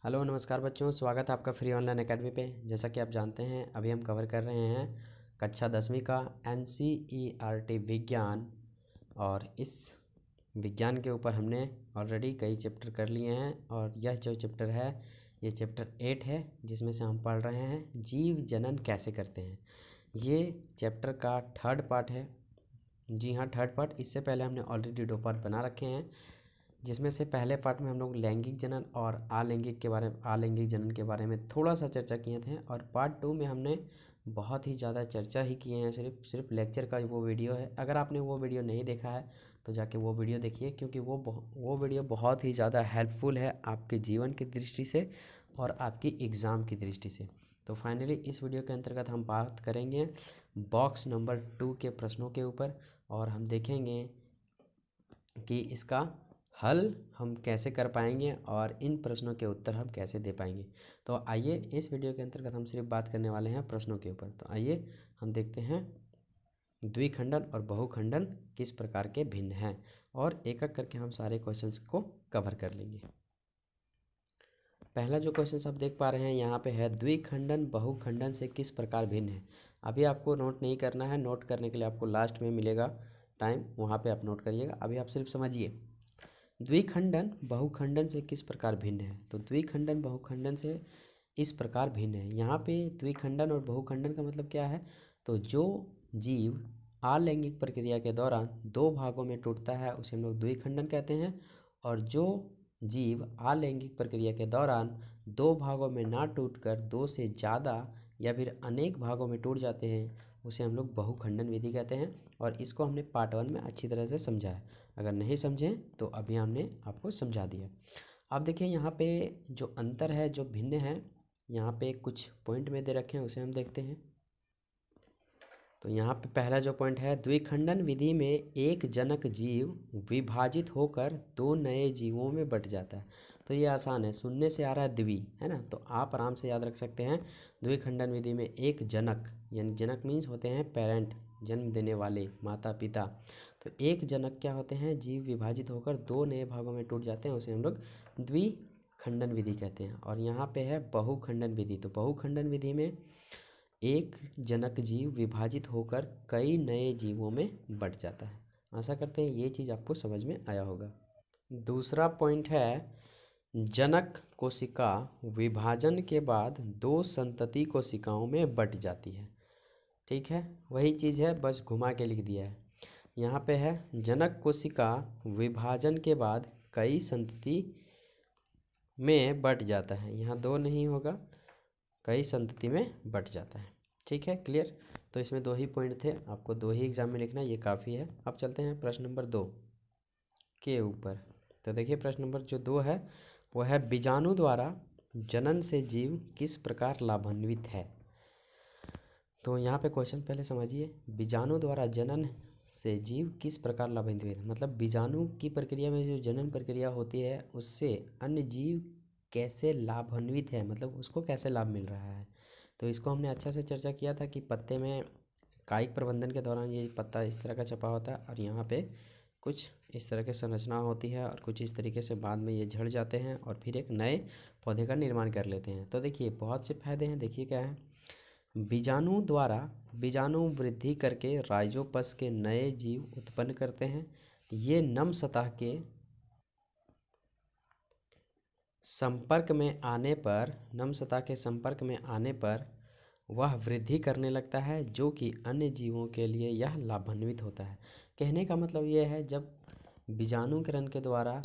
Hello नमस्कार बच्चों, स्वागत है आपका फ्री ऑनलाइन एकेडमी पे। जैसा कि आप जानते हैं अभी हम कवर कर रहे हैं कक्षा 10वीं का NCERT विज्ञान। और इस विज्ञान के ऊपर हमने ऑलरेडी कई चैप्टर कर लिए हैं और यह जो चैप्टर है ये चैप्टर 8 है, जिसमें से हम पढ़ रहे हैं जीव जनन कैसे करते हैं। ये चैप्टर का थर्ड पार्ट है। जी हाँ, थर्ड पार्ट। इससे पहले हमने ऑलरेडी 2 पार्ट बना रखे हैं, जिसमें से पहले पार्ट में हम लोग लैंगिक जनन और आलैंगिक जनन के बारे में थोड़ा सा चर्चा किए थे। और पार्ट 2 में हमने बहुत ही ज़्यादा चर्चा ही किए हैं। सिर्फ लेक्चर का वो वीडियो है। अगर आपने वो वीडियो नहीं देखा है तो जाके वो वीडियो देखिए, क्योंकि वो वीडियो बहुत ही ज़्यादा हेल्पफुल है आपके जीवन की दृष्टि से और आपकी एग्ज़ाम की दृष्टि से। तो फाइनली इस वीडियो के अंतर्गत हम बात करेंगे बॉक्स नंबर 2 के प्रश्नों के ऊपर, और हम देखेंगे कि इसका हल हम कैसे कर पाएंगे और इन प्रश्नों के उत्तर हम कैसे दे पाएंगे। तो आइए, इस वीडियो के अंतर्गत हम सिर्फ बात करने वाले हैं प्रश्नों के ऊपर। तो आइए हम देखते हैं द्विखंडन और बहुखंडन किस प्रकार के भिन्न हैं, और एक एक करके हम सारे क्वेश्चंस को कवर कर लेंगे। पहला जो क्वेश्चन आप देख पा रहे हैं यहाँ पे है, द्विखंडन बहुखंडन से किस प्रकार भिन्न है। अभी आपको नोट नहीं करना है, नोट करने के लिए आपको लास्ट में मिलेगा टाइम, वहाँ पे आप नोट करिएगा। अभी आप सिर्फ समझिए द्विखंडन बहुखंडन से किस प्रकार भिन्न है। तो द्विखंडन बहुखंडन से इस प्रकार भिन्न है। यहाँ पे द्विखंडन और बहुखंडन का मतलब क्या है। तो जो जीव अलैंगिक प्रक्रिया के दौरान 2 भागों में टूटता है उसे हम लोग द्विखंडन कहते हैं, और जो जीव अलैंगिक प्रक्रिया के दौरान 2 भागों में ना टूटकर 2 से ज़्यादा या फिर अनेक भागों में टूट जाते हैं उसे हम लोग बहुखंडन विधि कहते हैं। और इसको हमने पार्ट 1 में अच्छी तरह से समझा है। अगर नहीं समझें तो अभी हमने आपको समझा दिया। अब देखिए यहाँ पे जो अंतर है, जो भिन्न है, यहाँ पे कुछ पॉइंट में दे रखे हैं, उसे हम देखते हैं। तो यहाँ पे पहला जो पॉइंट है, द्विखंडन विधि में एक जनक जीव विभाजित होकर 2 नए जीवों में बट जाता है। तो ये आसान है, सुनने से आ रहा है द्वि, है ना, तो आप आराम से याद रख सकते हैं। द्विखंडन विधि में एक जनक, यानी जनक मीन्स होते हैं पेरेंट, जन्म देने वाले, माता पिता। तो एक जनक क्या होते हैं, जीव विभाजित होकर 2 नए भागों में टूट जाते हैं, उसे हम लोग द्विखंडन विधि कहते हैं। और यहाँ पे है बहुखंडन विधि। तो बहुखंडन विधि में एक जनक जीव विभाजित होकर कई नए जीवों में बट जाता है। आशा करते हैं ये चीज़ आपको समझ में आया होगा। दूसरा पॉइंट है, जनक कोशिका विभाजन के बाद 2 संतति कोशिकाओं में बट जाती है। ठीक है, वही चीज़ है, बस घुमा के लिख दिया है। यहाँ पे है, जनक कोशिका विभाजन के बाद कई संतति में बट जाता है। यहाँ 2 नहीं होगा, कई संतति में बट जाता है। ठीक है, क्लियर। तो इसमें 2 ही पॉइंट थे, आपको 2 ही एग्जाम में लिखना, ये काफ़ी है। अब चलते हैं प्रश्न नंबर 2 के ऊपर। तो देखिए प्रश्न नंबर जो 2 है वो है, बीजाणु द्वारा जनन से जीव किस प्रकार लाभान्वित है। तो यहाँ पे क्वेश्चन पहले समझिए, बीजाणु द्वारा जनन से जीव किस प्रकार लाभान्वित है। मतलब बीजाणु की प्रक्रिया में जो जनन प्रक्रिया होती है उससे अन्य जीव कैसे लाभान्वित है, मतलब उसको कैसे लाभ मिल रहा है। तो इसको हमने अच्छा से चर्चा किया था कि पत्ते में कायिक प्रबंधन के दौरान ये पत्ता इस तरह का छपा होता है और यहाँ पे कुछ इस तरह की संरचना होती है, और कुछ इस तरीके से बाद में ये झड़ जाते हैं और फिर एक नए पौधे का निर्माण कर लेते हैं। तो देखिए बहुत से फायदे हैं। देखिए क्या है, बीजाणु द्वारा बीजाणु वृद्धि करके राइजोपस के नए जीव उत्पन्न करते हैं। ये नम सतह के संपर्क में आने पर वह वृद्धि करने लगता है, जो कि अन्य जीवों के लिए यह लाभान्वित होता है। कहने का मतलब ये है, जब बीजाणुकरण के द्वारा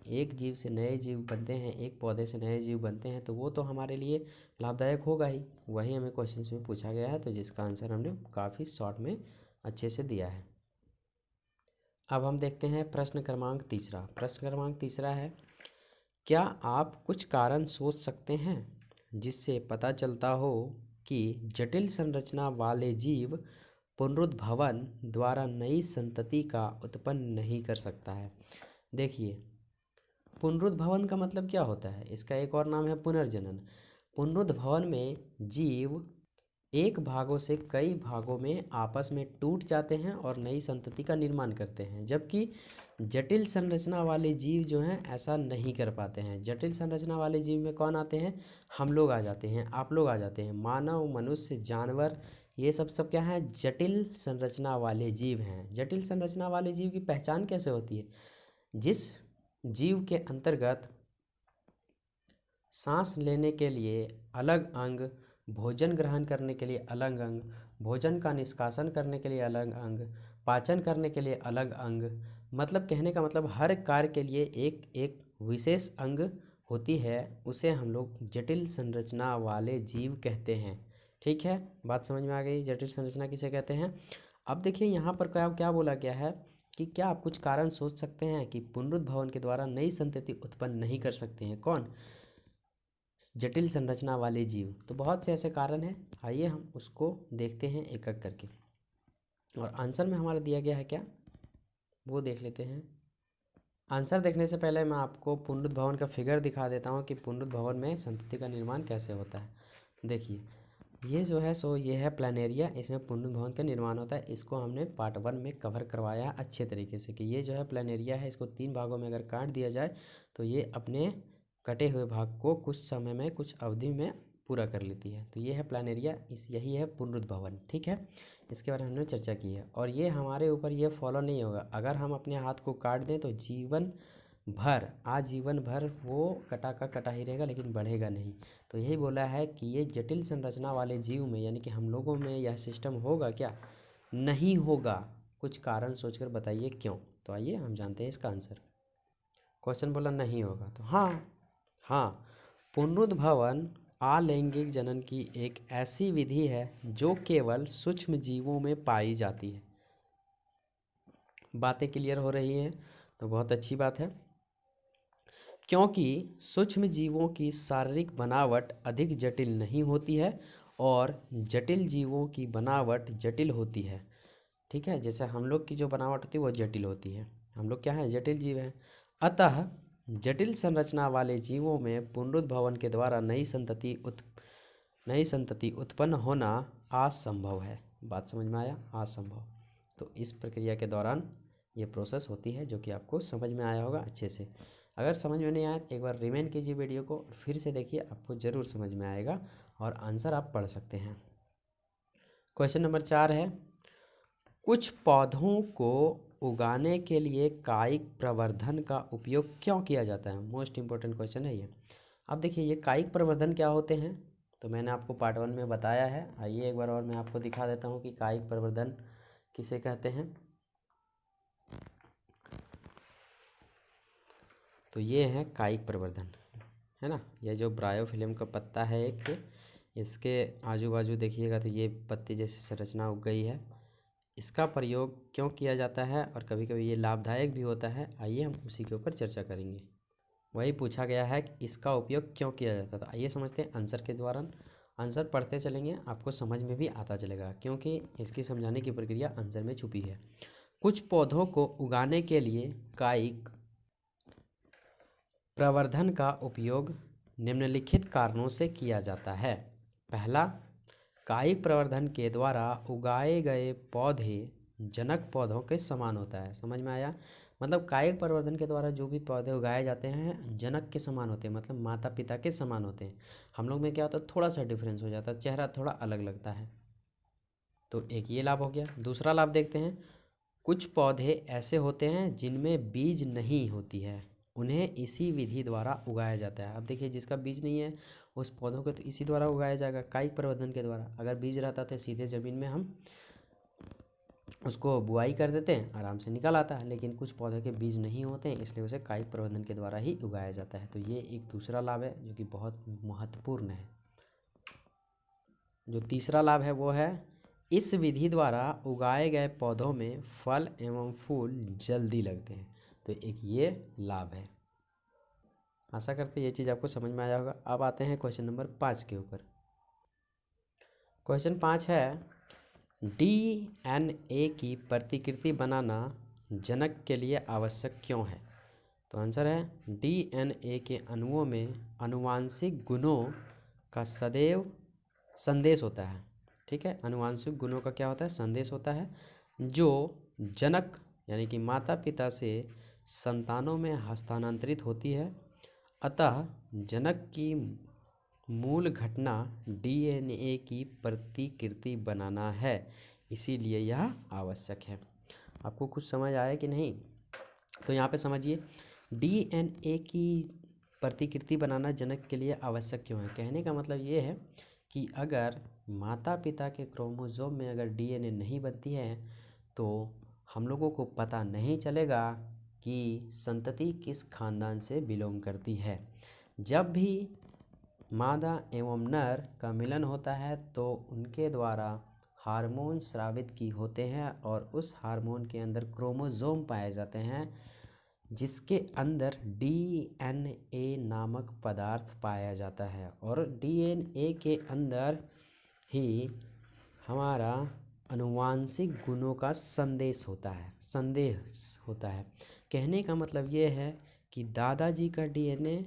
एक जीव से नए जीव बनते हैं, एक पौधे से नए जीव बनते हैं, तो वो तो हमारे लिए लाभदायक होगा ही। वही हमें क्वेश्चंस में पूछा गया है, तो जिसका आंसर हमने काफ़ी शॉर्ट में अच्छे से दिया है। अब हम देखते हैं प्रश्न क्रमांक 3। प्रश्न क्रमांक 3 है, क्या आप कुछ कारण सोच सकते हैं जिससे पता चलता हो कि जटिल संरचना वाले जीव पुनरुद्भवन द्वारा नई संतति का उत्पन्न नहीं कर सकता है। देखिए पुनरुद्भवन का मतलब क्या होता है, इसका एक और नाम है पुनर्जनन। पुनरुद्भवन में जीव एक भागों से कई भागों में आपस में टूट जाते हैं और नई संतति का निर्माण करते हैं, जबकि जटिल संरचना वाले जीव जो हैं ऐसा नहीं कर पाते हैं। जटिल संरचना वाले जीव में कौन आते हैं? हम लोग आ जाते हैं, आप लोग आ जाते हैं। मानव, मनुष्य, जानवर, ये सब क्या है? जटिल संरचना वाले जीव हैं। जटिल संरचना वाले जीव की पहचान कैसे होती है? जिस जीव के अंतर्गत सांस लेने के लिए अलग अंग, भोजन ग्रहण करने के लिए अलग अंग, भोजन का निष्कासन करने के लिए अलग अंग, पाचन करने के लिए अलग अंग, मतलब कहने का मतलब हर कार्य के लिए एक एक विशेष अंग होती है, उसे हम लोग जटिल संरचना वाले जीव कहते हैं। ठीक है, बात समझ में आ गई? जटिल संरचना किसे कहते हैं? अब देखिए यहाँ पर क्या क्या बोला गया है कि क्या आप कुछ कारण सोच सकते हैं कि पुनरुद्भवन के द्वारा नई संतति उत्पन्न नहीं कर सकते हैं? कौन? जटिल संरचना वाले जीव। तो बहुत से ऐसे कारण हैं, आइए हम उसको देखते हैं एक एक करके। और आंसर में हमारा दिया गया है क्या, वो देख लेते हैं। आंसर देखने से पहले मैं आपको पुनरुद्भवन का फिगर दिखा देता हूँ कि पुनरुद्भवन में संतति का निर्माण कैसे होता है। देखिए ये जो है सो ये है प्लानेरिया, इसमें पुनरुद्भवन का निर्माण होता है। इसको हमने पार्ट 1 में कवर करवाया है अच्छे तरीके से कि ये जो है प्लानेरिया है, इसको 3 भागों में अगर काट दिया जाए तो ये अपने कटे हुए भाग को कुछ समय में, कुछ अवधि में पूरा कर लेती है। तो ये है प्लानेरिया, यही है पुनरुद्भवन। ठीक है, इसके बारे में हमने चर्चा की है। और ये हमारे ऊपर ये फॉलो नहीं होगा। अगर हम अपने हाथ को काट दें तो जीवन भर, आजीवन भर वो कटा का कटा ही रहेगा, लेकिन बढ़ेगा नहीं। तो यही बोला है कि ये जटिल संरचना वाले जीव में, यानी कि हम लोगों में यह सिस्टम होगा क्या? नहीं होगा। कुछ कारण सोचकर बताइए क्यों। तो आइए हम जानते हैं इसका आंसर। क्वेश्चन बोला नहीं होगा, तो हाँ, पुनरुद्भवन अलैंगिक जनन की एक ऐसी विधि है जो केवल सूक्ष्म जीवों में पाई जाती है। बातें क्लियर हो रही हैं तो बहुत अच्छी बात है, क्योंकि सूक्ष्म जीवों की शारीरिक बनावट अधिक जटिल नहीं होती है और जटिल जीवों की बनावट जटिल होती है। ठीक है, जैसे हम लोग की जो बनावट होती है वो जटिल होती है, हम लोग क्या हैं? जटिल जीव हैं। अतः जटिल संरचना वाले जीवों में पुनरुद्भवन के द्वारा नई संतति उत्पन्न होना असंभव है। बात समझ में आया? असंभव। तो इस प्रक्रिया के दौरान ये प्रोसेस होती है, जो कि आपको समझ में आया होगा अच्छे से। अगर समझ में नहीं आया तो एक बार रिमेंड कीजिए वीडियो को, फिर से देखिए, आपको ज़रूर समझ में आएगा और आंसर आप पढ़ सकते हैं। क्वेश्चन नंबर 4 है, कुछ पौधों को उगाने के लिए कायिक प्रवर्धन का उपयोग क्यों किया जाता है? मोस्ट इम्पोर्टेंट क्वेश्चन है ये। अब देखिए ये कायिक प्रवर्धन क्या होते हैं, तो मैंने आपको पार्ट 1 में बताया है। आइए एक बार और मैं आपको दिखा देता हूँ कि कायिक प्रवर्धन किसे कहते हैं। तो ये है कायिक प्रवर्धन, है ना। यह जो ब्रायोफिल्म का पत्ता है एक, इसके आजू बाजू देखिएगा तो ये पत्ती जैसी संरचना उग गई है। इसका प्रयोग क्यों किया जाता है और कभी कभी ये लाभदायक भी होता है, आइए हम उसी के ऊपर चर्चा करेंगे। वही पूछा गया है कि इसका उपयोग क्यों किया जाता था। आइए समझते हैं आंसर के दौरान। आंसर पढ़ते चलेंगे, आपको समझ में भी आता चलेगा, क्योंकि इसकी समझाने की प्रक्रिया आंसर में छुपी है। कुछ पौधों को उगाने के लिए कायिक प्रवर्धन का उपयोग निम्नलिखित कारणों से किया जाता है। पहला, कायिक प्रवर्धन के द्वारा उगाए गए पौधे जनक पौधों के समान होता है। समझ में आया? मतलब कायिक प्रवर्धन के द्वारा जो भी पौधे उगाए जाते हैं जनक के समान होते हैं, मतलब माता पिता के समान होते हैं। हम लोग में क्या होता है, थोड़ा सा डिफरेंस हो जाता है, चेहरा थोड़ा अलग लगता है। तो एक ये लाभ हो गया। दूसरा लाभ देखते हैं, कुछ पौधे ऐसे होते हैं जिनमें बीज नहीं होती है, उन्हें इसी विधि द्वारा उगाया जाता है। अब देखिए जिसका बीज नहीं है उस पौधों को तो इसी द्वारा उगाया जाएगा, कायिक प्रवर्धन के द्वारा। अगर बीज रहता तो सीधे ज़मीन में हम उसको बुआई कर देते हैं, आराम से निकल आता है, लेकिन कुछ पौधों के बीज नहीं होते हैं, इसलिए उसे कायिक प्रवर्धन के द्वारा ही उगाया जाता है। तो ये एक दूसरा लाभ है जो कि बहुत महत्वपूर्ण है। जो तीसरा लाभ है वो है, इस विधि द्वारा उगाए गए पौधों में फल एवं फूल जल्दी लगते हैं। तो एक ये लाभ है। आशा करते हैं ये चीज़ आपको समझ में आया होगा। अब आते हैं क्वेश्चन नंबर 5 के ऊपर। क्वेश्चन 5 है, DNA की प्रतिकृति बनाना जनक के लिए आवश्यक क्यों है? तो आंसर है, DNA के अणुओं में आनुवांशिक गुणों का सदैव संदेश होता है। ठीक है, आनुवांशिक गुणों का क्या होता है? संदेश होता है, जो जनक यानी कि माता पिता से संतानों में हस्तांतरित होती है। अतः जनक की मूल घटना डीएनए की प्रतिकृति बनाना है, इसीलिए यह आवश्यक है। आपको कुछ समझ आया कि नहीं? तो यहाँ पे समझिए, डीएनए की प्रतिकृति बनाना जनक के लिए आवश्यक क्यों है। कहने का मतलब ये है कि अगर माता पिता के क्रोमोसोम में अगर डीएनए नहीं बनती है तो हम लोगों को पता नहीं चलेगा कि संतति किस खानदान से बिलोंग करती है। जब भी मादा एवं नर का मिलन होता है तो उनके द्वारा हार्मोन स्रावित की होते हैं और उस हार्मोन के अंदर क्रोमोसोम पाए जाते हैं, जिसके अंदर डीएनए नामक पदार्थ पाया जाता है। और डीएनए के अंदर ही हमारा आनुवांशिक गुणों का संदेश होता है। कहने का मतलब ये है कि दादाजी का डीएनए,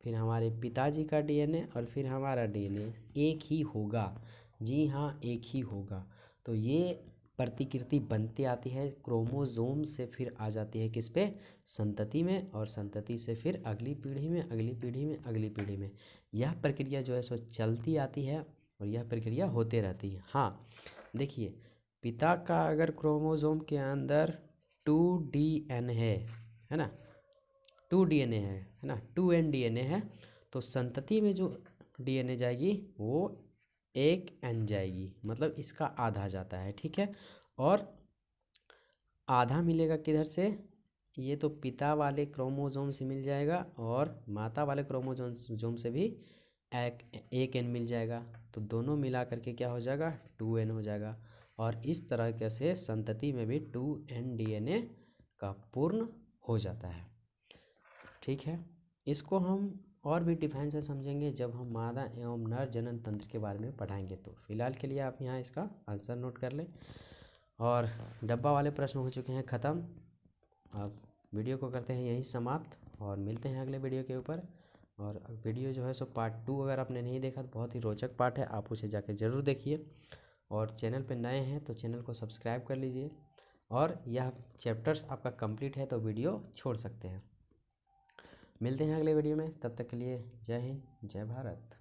फिर हमारे पिताजी का डीएनए और फिर हमारा डीएनए एक ही होगा। जी हाँ, एक ही होगा। तो ये प्रतिकृति बनती आती है क्रोमोसोम से, फिर आ जाती है किस पे, संतति में, और संतति से फिर अगली पीढ़ी में, अगली पीढ़ी में, अगली पीढ़ी में। यह प्रक्रिया जो है सो चलती आती है और यह प्रक्रिया होते रहती है। हाँ देखिए, पिता का अगर क्रोमोसोम के अंदर 2 है ना, 2 डीएनए है ना, 2n डीएनए है, तो संतति में जो डीएनए जाएगी वो 1n जाएगी, मतलब इसका आधा जाता है। ठीक है, और आधा मिलेगा किधर से, ये तो पिता वाले क्रोमोसोम से मिल जाएगा और माता वाले क्रोमोसोम से भी एक एन मिल जाएगा। तो दोनों मिला करके क्या हो जाएगा, 2n हो जाएगा। और इस तरह से संतति में भी 2n डीएनए का पूर्ण हो जाता है। ठीक है, इसको हम और भी डिफाइन से समझेंगे जब हम मादा एवं नर जनन तंत्र के बारे में पढ़ाएंगे। तो फिलहाल के लिए आप यहाँ इसका आंसर नोट कर लें। और डब्बा वाले प्रश्न हो चुके हैं ख़त्म। अब वीडियो को करते हैं यहीं समाप्त और मिलते हैं अगले वीडियो के ऊपर। और वीडियो जो है सो पार्ट 2 अगर आपने नहीं देखा तो बहुत ही रोचक पार्ट है, आप उसे जाकर ज़रूर देखिए। और चैनल पे नए हैं तो चैनल को सब्सक्राइब कर लीजिए। और यह चैप्टर्स आपका कंप्लीट है तो वीडियो छोड़ सकते हैं। मिलते हैं अगले वीडियो में, तब तक के लिए जय हिंद, जय भारत।